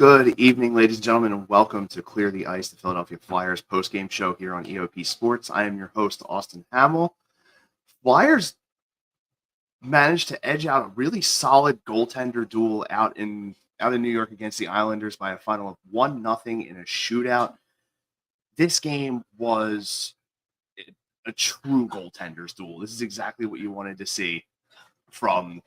Good evening, ladies and gentlemen, and welcome to Clear the Ice, the Philadelphia Flyers post-game show here on EOP Sports. I am your host, Austin Hamill. Flyers managed to edge out a really solid goaltender duel out in New York against the Islanders by a final of 1-0 in a shootout. This game was a true goaltender's duel. This is exactly what you wanted to see from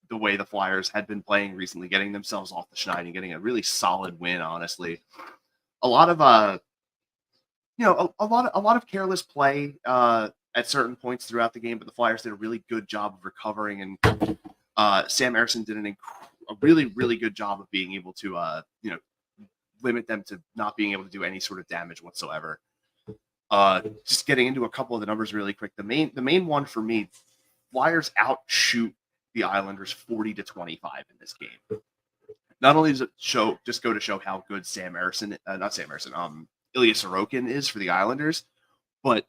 the way the Flyers had been playing recently, getting themselves off the schneid and getting a really solid win, honestly. A lot of a lot of careless play at certain points throughout the game, but the Flyers did a really good job of recovering, and Sam Ersson did a really good job of being able to limit them to not being able to do any sort of damage whatsoever. Just getting into a couple of the numbers really quick. The main one for me, Flyers outshoot the Islanders 40-25 in this game. Not only does it go to show how good Ilya Sorokin is for the Islanders, but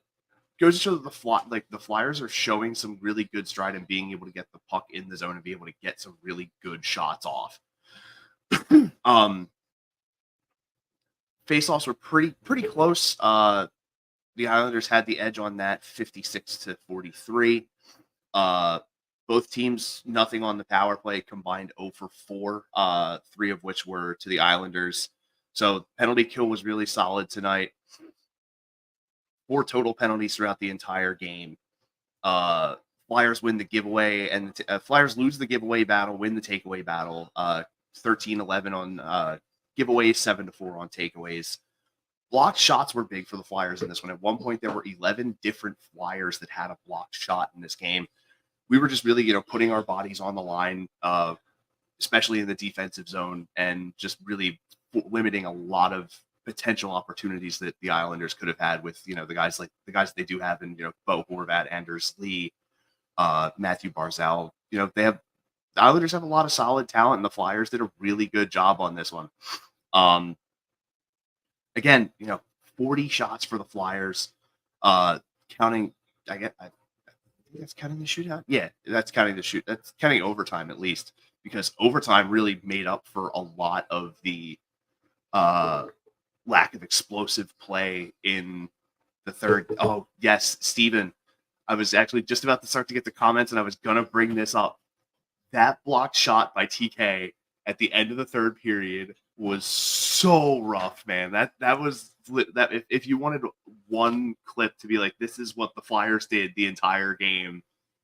goes to show that the Flyers are showing some really good stride in being able to get the puck in the zone and be able to get some really good shots off. Face-offs were pretty close. The Islanders had the edge on that, 56-43. Both teams, nothing on the power play, combined 0 for 4, 3 of which were to the Islanders. So penalty kill was really solid tonight. 4 total penalties throughout the entire game. Flyers win the giveaway, and Flyers lose the giveaway battle, win the takeaway battle. 13-11 on giveaways, 7-4 on takeaways. Blocked shots were big for the Flyers in this one. At one point, there were 11 different Flyers that had a blocked shot in this game. We were just really, putting our bodies on the line, especially in the defensive zone, and just really limiting a lot of potential opportunities that the Islanders could have had with, the guys that they do have in, Bo Horvat, Anders Lee, Matthew Barzal. The Islanders have a lot of solid talent, and the Flyers did a really good job on this one. Again, 40 shots for the Flyers, counting, that's counting the shootout? Yeah, that's counting the shoot. That's counting overtime at least, because overtime really made up for a lot of the lack of explosive play in the third. Oh, yes, Steven. I was actually just about to start to get the comments, and I was going to bring this up. That blocked shot by TK at the end of the third period was so rough, man. That was that. If you wanted one clip to be like, this is what the Flyers did the entire game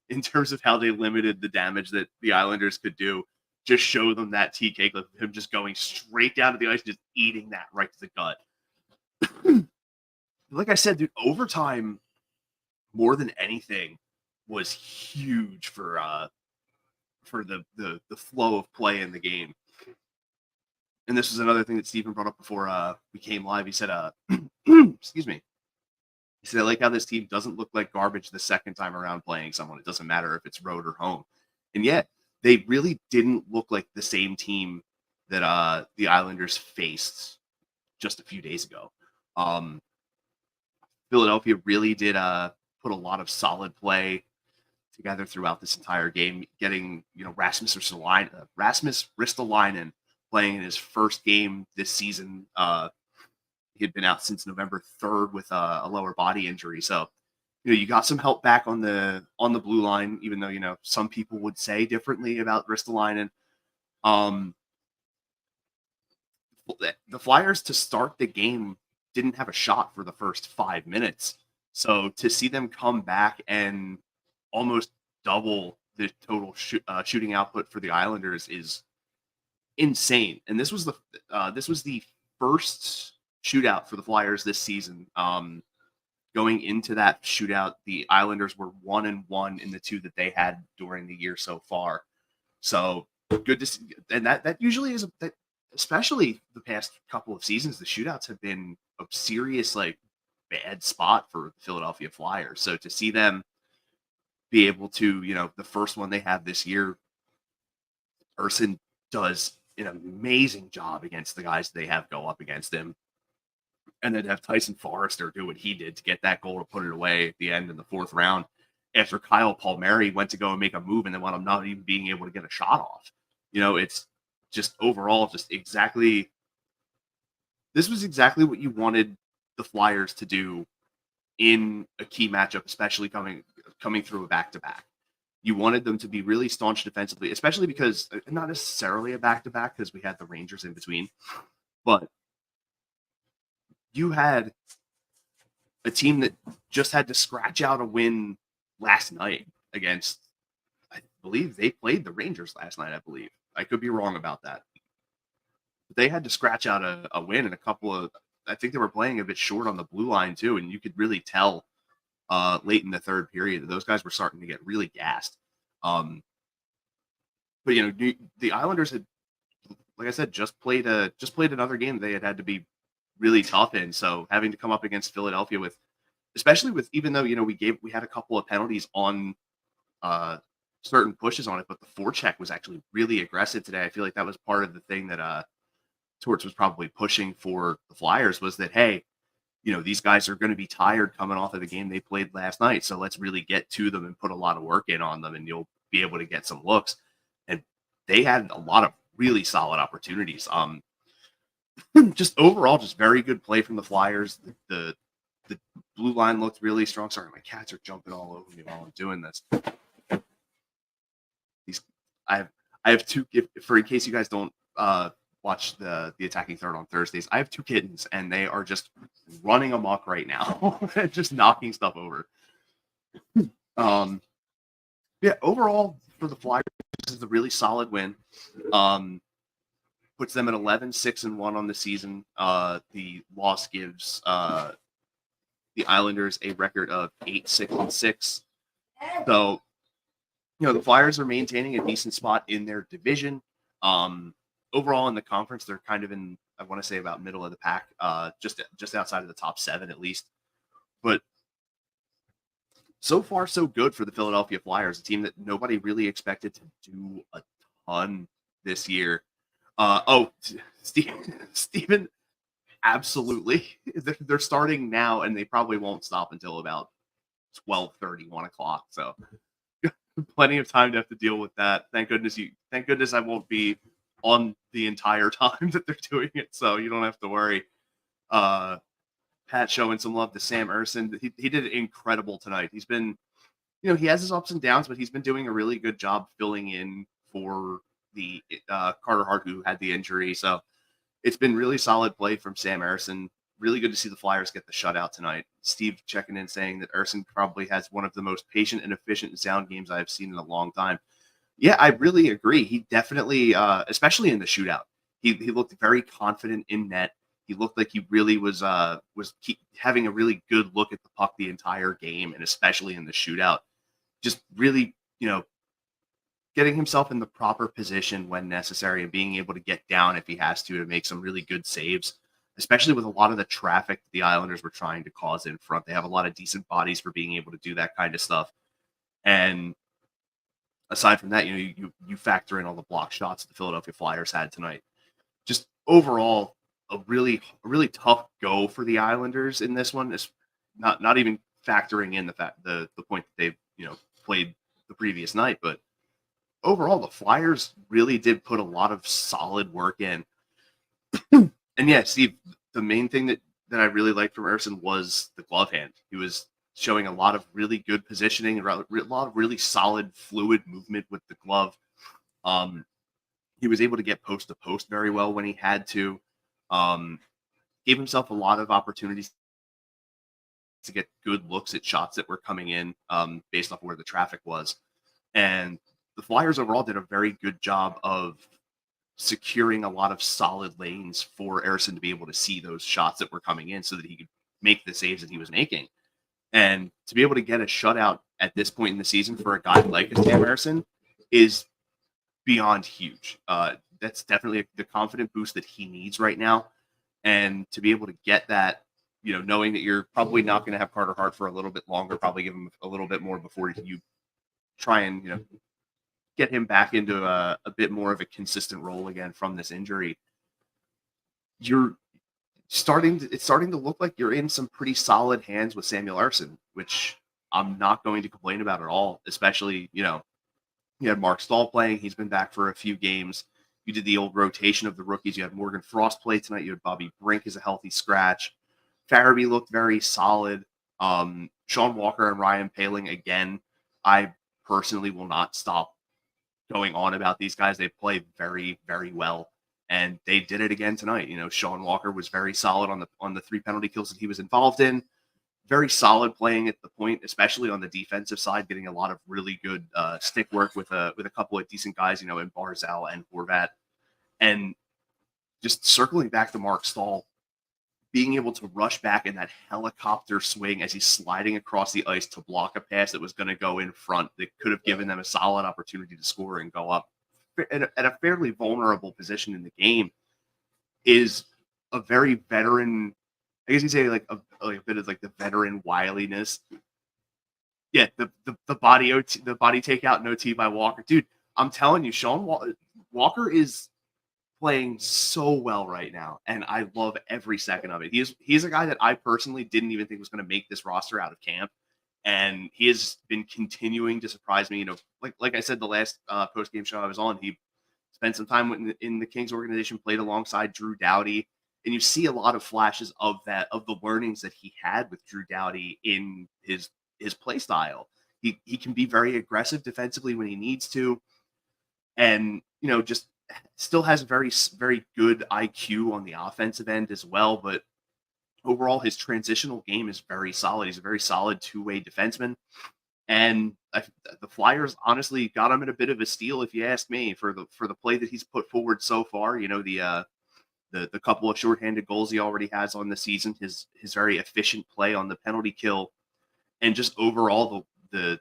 in terms of how they limited the damage that the Islanders could do, just show them that TK clip of him just going straight down to the ice, just eating that right to the gut. Like I said, dude, overtime more than anything was huge for the flow of play in the game. And this was another thing that Stephen brought up before we came live. He said, excuse me. He said, I like how this team doesn't look like garbage the second time around playing someone. It doesn't matter if it's road or home. And yet, they really didn't look like the same team that the Islanders faced just a few days ago. Philadelphia really did put a lot of solid play together throughout this entire game, getting, Rasmus Ristolainen playing in his first game this season. He had been out since November 3rd with a lower body injury. So, you got some help back on the blue line, even though, some people would say differently about Ristolainen. The Flyers to start the game didn't have a shot for the first 5 minutes. So to see them come back and almost double the total shooting output for the Islanders is insane. And this was the first shootout for the Flyers this season. Going into that shootout, the Islanders were 1-1 in the 2 that they had during the year so far. So good to see, and that usually is especially the past couple of seasons, the shootouts have been a serious bad spot for the Philadelphia Flyers. So to see them be able to, the first one they have this year, Ersson does an amazing job against the guys they have go up against him. And then have Tyson Forrester do what he did to get that goal to put it away at the end in the 4th round after Kyle Palmieri went to go and make a move and then wound up not even being able to get a shot off. It's just overall just exactly this was exactly what you wanted the Flyers to do in a key matchup, especially coming through a back-to-back. You wanted them to be really staunch defensively, especially because not necessarily a back-to-back because we had the Rangers in between, but you had a team that just had to scratch out a win last night against, I believe they played the Rangers last night, I believe. I could be wrong about that. But they had to scratch out a win and a couple of, I think they were playing a bit short on the blue line too, and you could really tell late in the third period that those guys were starting to get really gassed. But the Islanders had, like I said, just played another game they had to be really tough in. So having to come up against Philadelphia especially with, even though we had a couple of penalties on certain pushes on it, but the forecheck was actually really aggressive today. I feel like that was part of the thing that Torts was probably pushing for the Flyers, was that, hey, these guys are going to be tired coming off of the game they played last night, so let's really get to them and put a lot of work in on them, and you'll be able to get some looks. And they had a lot of really solid opportunities. Just overall, just very good play from the Flyers. The blue line looked really strong. Sorry, my cats are jumping all over me while I'm doing this. I have two, in case you guys don't watch the Attacking Third on Thursdays, I have two kittens and they are just running amok right now, just knocking stuff over. Yeah, overall for the Flyers, this is a really solid win. Puts them at 11-6-1 on the season. The loss gives the Islanders a record of 8-6-6. So, the Flyers are maintaining a decent spot in their division. Overall in the conference, they're kind of in, I want to say, about middle of the pack, just outside of the top 7 at least. But so far, so good for the Philadelphia Flyers, a team that nobody really expected to do a ton this year. Steven, absolutely. They're starting now, and they probably won't stop until about 12:30, 1 o'clock. So plenty of time to have to deal with that. Thank goodness I won't be on the entire time that they're doing it, so you don't have to worry. Pat showing some love to Sam Ersson. He did incredible tonight. He's been, he has his ups and downs, but he's been doing a really good job filling in for the Carter Hart, who had the injury. So it's been really solid play from Sam Ersson. Really good to see the Flyers get the shutout tonight. Steve checking in saying that Ersson probably has one of the most patient and efficient sound games I've seen in a long time. Yeah, I really agree. He definitely, especially in the shootout, he looked very confident in net. He looked like he really was having a really good look at the puck the entire game, and especially in the shootout. Just really, getting himself in the proper position when necessary and being able to get down if he has to make some really good saves, especially with a lot of the traffic the Islanders were trying to cause in front. They have a lot of decent bodies for being able to do that kind of stuff. And aside from that, you factor in all the block shots the Philadelphia Flyers had tonight. Just overall, a really tough go for the Islanders in this one. Is not even factoring in the point that they played the previous night, but overall the Flyers really did put a lot of solid work in. And yeah, Steve, the main thing that I really liked from Ersson was the glove hand. He was showing a lot of really good positioning, a lot of really solid, fluid movement with the glove. He was able to get post to post very well when he had to. Gave himself a lot of opportunities to get good looks at shots that were coming in based off of where the traffic was. And the Flyers overall did a very good job of securing a lot of solid lanes for Ersson to be able to see those shots that were coming in so that he could make the saves that he was making. And to be able to get a shutout at this point in the season for a guy like Sam Ersson is beyond huge. That's definitely the confident boost that he needs right now. And to be able to get that, knowing that you're probably not going to have Carter Hart for a little bit longer, probably give him a little bit more before you try and, get him back into a bit more of a consistent role again from this injury. It's starting to look like you're in some pretty solid hands with Samuel Ersson, which I'm not going to complain about at all, especially, you had Mark Stahl playing. He's been back for a few games. You did the old rotation of the rookies. You had Morgan Frost play tonight. You had Bobby Brink as a healthy scratch. Farabee looked very solid. Sean Walker and Ryan Paling, again, I personally will not stop going on about these guys. They play very, very well. And they did it again tonight. Sean Walker was very solid on the 3 penalty kills that he was involved in. Very solid playing at the point, especially on the defensive side, getting a lot of really good stick work with a couple of decent guys, in Barzal and Horvat. And just circling back to Mark Stahl, being able to rush back in that helicopter swing as he's sliding across the ice to block a pass that was going to go in front that could have given them a solid opportunity to score and go up at a fairly vulnerable position in the game is a very veteran, I guess you'd say like a bit of like the veteran wiliness. Yeah, the body takeout and OT by Walker. Dude, I'm telling you, Walker is playing so well right now, and I love every second of it. He's a guy that I personally didn't even think was going to make this roster out of camp, and he has been continuing to surprise me. Like I said, the last post game show I was on, he spent some time in the Kings organization, played alongside Drew Doughty, and you see a lot of flashes of the learnings that he had with Drew Doughty in his play style. He can be very aggressive defensively when he needs to, and just still has very, very good IQ on the offensive end as well. But overall, his transitional game is very solid. He's a very solid two-way defenseman. And the Flyers honestly got him in a bit of a steal, if you ask me, for the play that he's put forward so far. The couple of shorthanded goals he already has on the season, his very efficient play on the penalty kill, and just overall the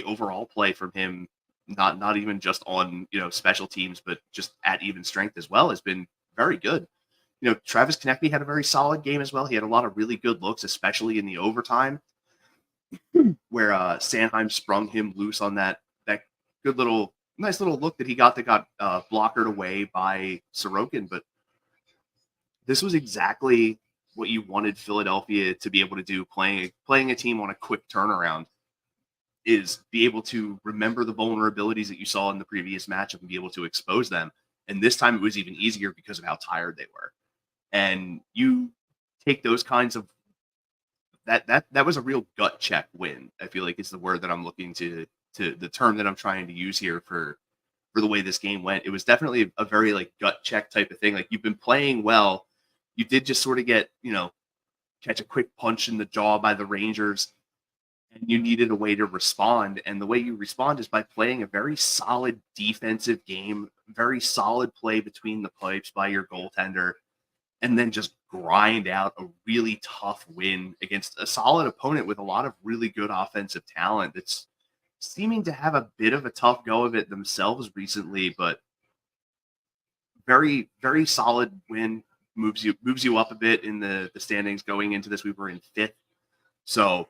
overall play from him, not even just on special teams, but just at even strength as well, has been very good. Travis Konecny had a very solid game as well. He had a lot of really good looks, especially in the overtime, where Sanheim sprung him loose on that good nice little look that he got blockered away by Sorokin. But this was exactly what you wanted Philadelphia to be able to do, playing a team on a quick turnaround, is be able to remember the vulnerabilities that you saw in the previous matchup and be able to expose them. And this time it was even easier because of how tired they were. And you take those kinds of that was a real gut check win. I feel like it's the word that I'm looking to the term that I'm trying to use here for the way this game went. It was definitely a very like gut check type of thing. Like, you've been playing well. You did just sort of get, catch a quick punch in the jaw by the Rangers, and you needed a way to respond. And the way you respond is by playing a very solid defensive game, very solid play between the pipes by your goaltender, and then just grind out a really tough win against a solid opponent with a lot of really good offensive talent that's seeming to have a bit of a tough go of it themselves recently, but very, very solid win. Moves you up a bit in the standings going into this. We were in 5th. So,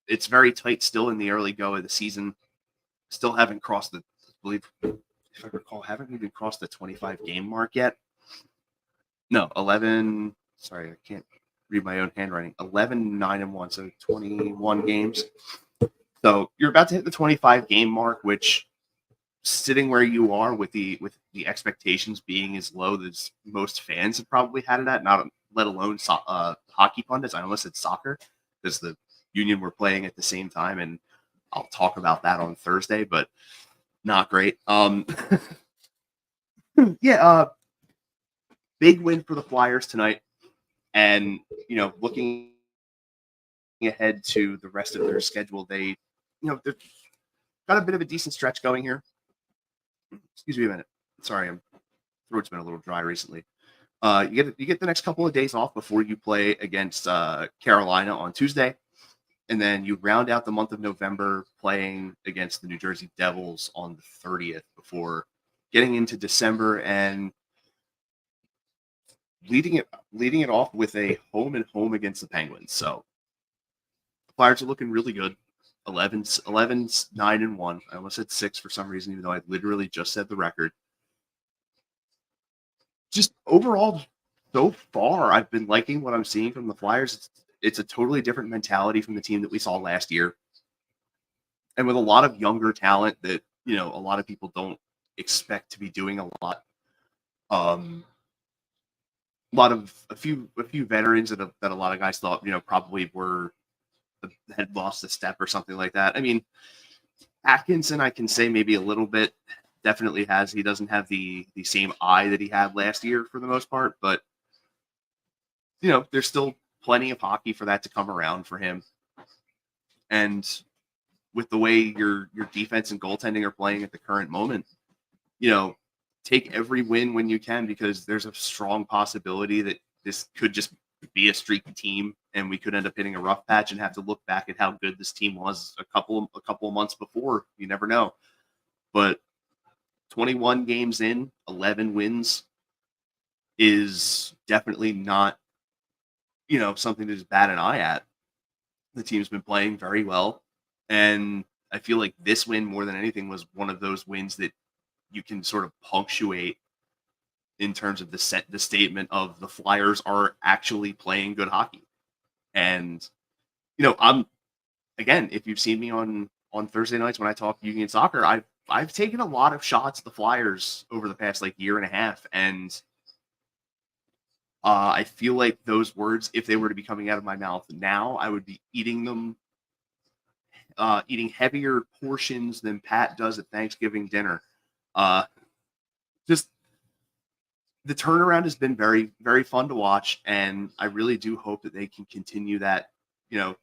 it's very tight still in the early go of the season. Still haven't crossed I believe, if I recall, haven't even crossed the 25 game mark yet. No, 11. Sorry, I can't read my own handwriting. 11, 9-1, so 21 games. So you're about to hit the 25 game mark, which, sitting where you are with the expectations being as low as most fans have probably had it at, not let alone hockey pundits. I almost said soccer because the Union were playing at the same time, and I'll talk about that on Thursday, but not great. Big win for the Flyers tonight, and looking ahead to the rest of their schedule, they've got a bit of a decent stretch going here. Excuse me a minute. Sorry, throat's been a little dry recently. You get the next couple of days off before you play against Carolina on Tuesday, and then you round out the month of November playing against the New Jersey Devils on the 30th before getting into December and leading it off with a home and home against the Penguins. So the Flyers are looking really good. 11's 9-1. I almost said 6 for some reason, even though I literally just said the record. Just overall, so far, I've been liking what I'm seeing from the Flyers. It's a totally different mentality from the team that we saw last year, and with a lot of younger talent that a lot of people don't expect to be doing a lot. Um, a few veterans that a lot of guys thought probably had lost a step or something like that. I mean, Atkinson, I can say maybe a little bit. Definitely has. He doesn't have the same eye that he had last year for the most part, but there's still plenty of hockey for that to come around for him. And with the way your defense and goaltending are playing at the current moment, take every win when you can, because there's a strong possibility that this could just be a streaky team and we could end up hitting a rough patch and have to look back at how good this team was a couple of months before. You never know. But 21 games in, 11 wins is definitely not, something to just bat an eye at. The team's been playing very well. And I feel like this win, more than anything, was one of those wins that you can sort of punctuate in terms of the statement of the Flyers are actually playing good hockey. And, I'm, again, if you've seen me on Thursday nights when I talk Union soccer, I've taken a lot of shots at the Flyers over the past year and a half, and I feel like those words, if they were to be coming out of my mouth now, I would be eating them, eating heavier portions than Pat does at Thanksgiving dinner. Just the turnaround has been very, very fun to watch, and I really do hope that they can continue that.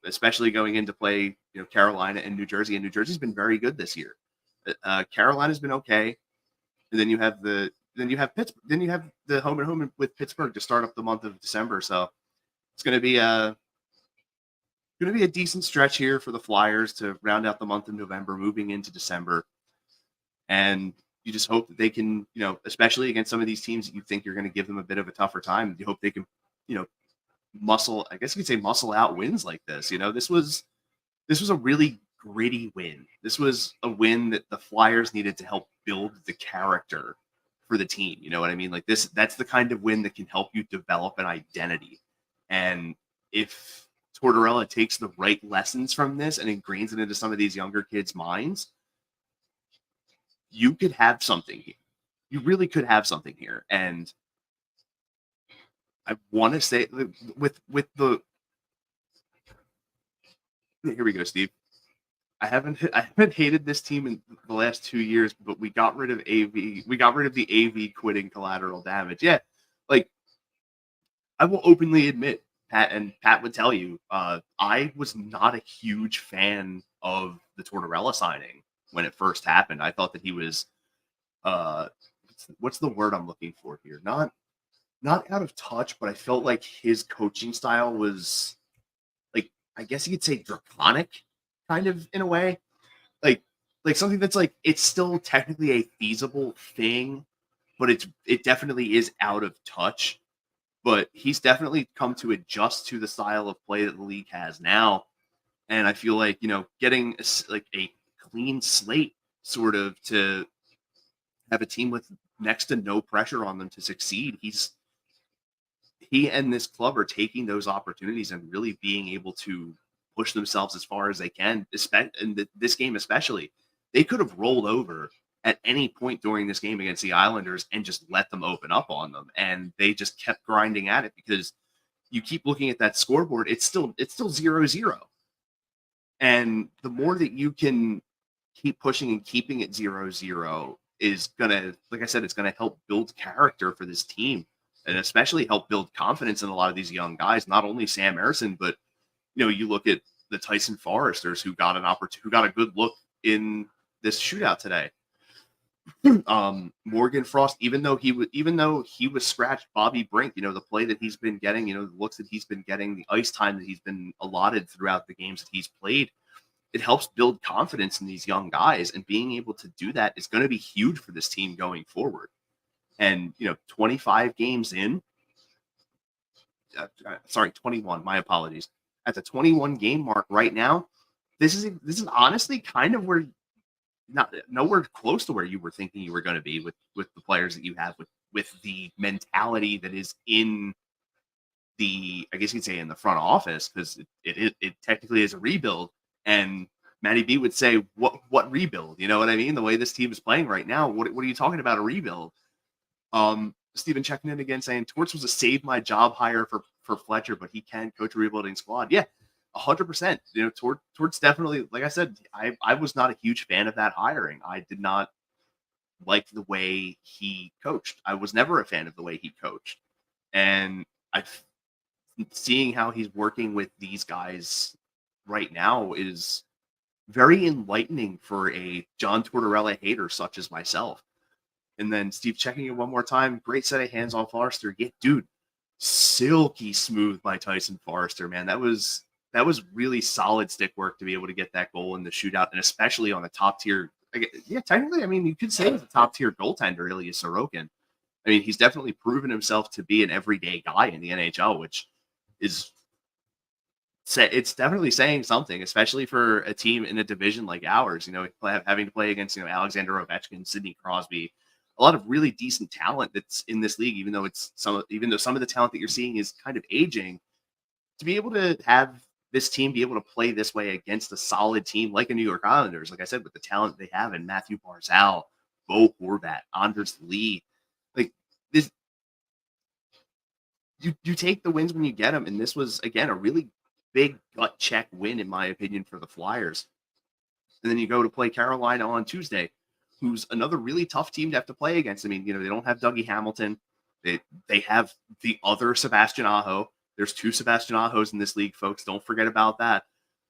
Especially going into play, Carolina and New Jersey, and New Jersey's been very good this year. Carolina's been okay, and then you have Pittsburgh. Then you have the home and home with Pittsburgh to start up the month of December. So it's going to be a decent stretch here for the Flyers to round out the month of November, moving into December. And you just hope that they can, especially against some of these teams that you think you're going to give them a bit of a tougher time. You hope they can, muscle. I guess you could say muscle out wins like this. This was a really gritty win. This was a win that the Flyers needed to help build the character for the team. You know what I mean? That's the kind of win that can help you develop an identity. And if Tortorella takes the right lessons from this and ingrains it into some of these younger kids' minds, you could have something here. You really could have something here. And I want to say with the here we go, Steve. I haven't hated this team in the last 2 years, but we got rid of AV. We got rid of the AV quitting collateral damage. Yeah, I will openly admit, Pat would tell you, I was not a huge fan of the Tortorella signing when it first happened. I thought that he was, what's the word I'm looking for here? Not out of touch, but I felt like his coaching style was, I guess you could say, draconic, kind of, in a way. Like something that's it's still technically a feasible thing, but it definitely is out of touch. But he's definitely come to adjust to the style of play that the league has now. And I feel like, getting a clean slate sort of to have a team with next to no pressure on them to succeed. He and this club are taking those opportunities and really being able to push themselves as far as they can, in this game especially. They could have rolled over at any point during this game against the Islanders and just let them open up on them. And they just kept grinding at it, because you keep looking at that scoreboard, it's still 0-0. And the more that you can keep pushing and keeping it 0-0 is gonna, like I said, it's gonna help build character for this team, and especially help build confidence in a lot of these young guys. Not only Sam Ersson, but you look at the Tyson Forresters who got a good look in this shootout today. Morgan Frost, even though he was scratched, Bobby Brink, the play that he's been getting, the looks that he's been getting, the ice time that he's been allotted throughout the games that he's played, it helps build confidence in these young guys, and being able to do that is going to be huge for this team going forward. And 25 games in, 21, my apologies, at the 21 game mark right now, this is honestly kind of where, not nowhere close to where you were thinking you were going to be with the players that you have, with the mentality that is in the, I guess you'd say, in the front office, because it technically is a rebuild. And Matty B would say, what rebuild? You know what I mean? The way this team is playing right now, what are you talking about, a rebuild? Steven checking in again saying Torts was a save my job hire for Fletcher, but he can coach a rebuilding squad. Yeah, 100%. You know, Torts definitely, like I said, I was not a huge fan of that hiring. I did not like the way he coached. I was never a fan of the way he coached. And seeing how he's working with these guys right now is very enlightening for a John Tortorella hater such as myself. And then Steve checking it one more time. Great set of hands on Forrester. Yeah, dude, silky smooth by Tyson Forrester, man. That was really solid stick work to be able to get that goal in the shootout, and especially on a top tier. Yeah, technically, I mean, you could say he's a top tier goaltender, Ilya Sorokin. I mean, he's definitely proven himself to be an everyday guy in the NHL, which is it's definitely saying something, especially for a team in a division like ours. You know, having to play against Alexander Ovechkin, Sidney Crosby, a lot of really decent talent that's in this league. Even though some of the talent that you're seeing is kind of aging, to be able to have this team be able to play this way against a solid team like a New York Islanders, like I said, with the talent they have in Matthew Barzal, Bo Horvat, Anders Lee, like this, you take the wins when you get them, and this was again a really big gut check win in my opinion for the Flyers. And then you go to play Carolina on Tuesday, who's another really tough team to have to play against. I mean, you know, they don't have Dougie Hamilton. They have the other Sebastian Aho. There's 2 Sebastian Ahos in this league, folks. Don't forget about that.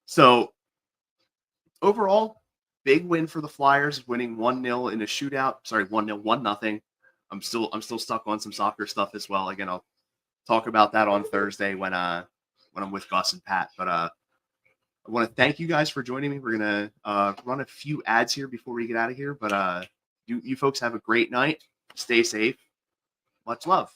So overall, big win for the Flyers, winning 1-0 in a shootout. Sorry, 1-0, 1-0. I'm still stuck on some soccer stuff as well. Again, I'll talk about that on Thursday when I'm with Gus and Pat. But I want to thank you guys for joining me. We're gonna run a few ads here before we get out of here. But you folks have a great night. Stay safe. Much love.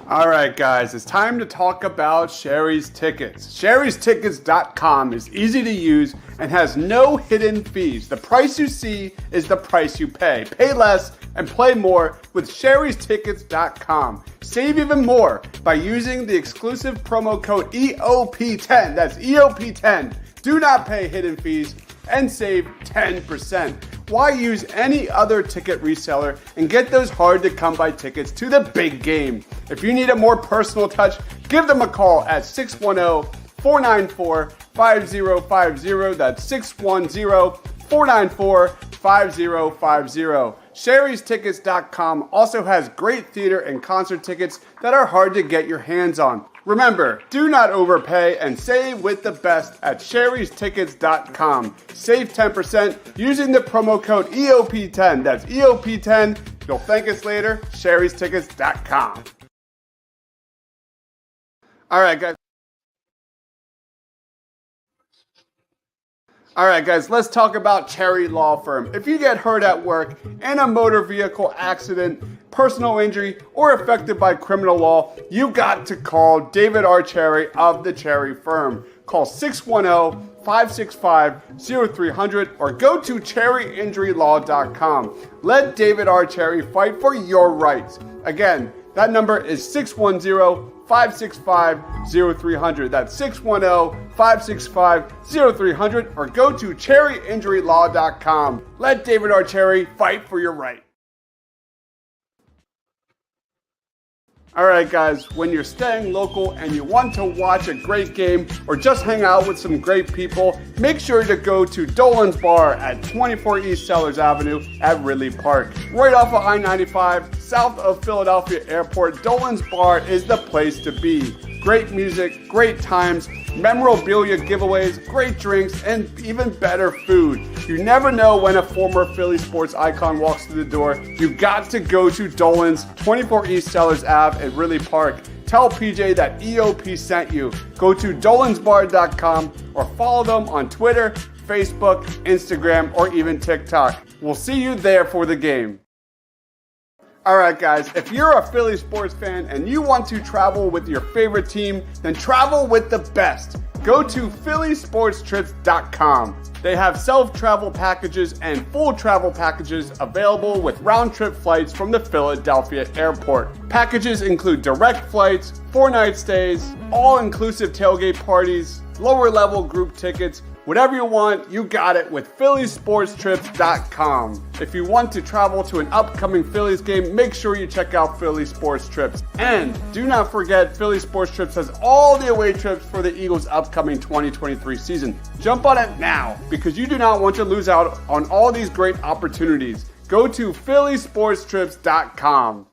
All right, guys, it's time to talk about Sherry's Tickets. Sherry'sTickets.com is easy to use and has no hidden fees. The price you see is the price you pay. Pay less and play more with Sherry'sTickets.com. Save even more by using the exclusive promo code EOP10. That's EOP10. Do not pay hidden fees and save 10%. Why use any other ticket reseller and get those hard-to-come-by tickets to the big game? If you need a more personal touch, give them a call at 610-494-5050. That's 610-494-5050. Sherry'sTickets.com also has great theater and concert tickets that are hard to get your hands on. Remember, do not overpay and save with the best at Sherry'sTickets.com. Save 10% using the promo code EOP10. That's EOP10. You'll thank us later. Sherry'sTickets.com. All right, guys, let's talk about Cherry Law Firm. If you get hurt at work in a motor vehicle accident, personal injury, or affected by criminal law, you got to call David R. Cherry of the Cherry Firm. Call 610-565-0300 or go to cherryinjurylaw.com. Let David R. Cherry fight for your rights. Again, that number is 610-565-0300. That's 610-565-0300 or go to cherryinjurylaw.com. Let David R. Cherry fight for your right. All right, guys, when you're staying local and you want to watch a great game or just hang out with some great people, make sure to go to Dolan's Bar at 24 East Sellers Avenue at Ridley Park. Right off of I-95, south of Philadelphia Airport, Dolan's Bar is the place to be. Great music, great times, memorabilia giveaways, great drinks, and even better food. You never know when a former Philly sports icon walks through the door. You've got to go to Dolan's, 24 East Sellers Ave at Ridley Park. Tell PJ that EOP sent you. Go to dolansbar.com or follow them on Twitter, Facebook, Instagram, or even TikTok. We'll see you there for the game. All right, guys, if you're a Philly sports fan and you want to travel with your favorite team, then travel with the best. Go to phillysportstrips.com. They have self-travel packages and full travel packages available with round-trip flights from the Philadelphia airport. Packages include direct flights, 4-night stays, all-inclusive tailgate parties, lower level group tickets, whatever you want, you got it with PhillySportsTrips.com. If you want to travel to an upcoming Phillies game, make sure you check out Philly Sports Trips. And do not forget, Philly Sports Trips has all the away trips for the Eagles' upcoming 2023 season. Jump on it now, because you do not want to lose out on all these great opportunities. Go to PhillySportsTrips.com.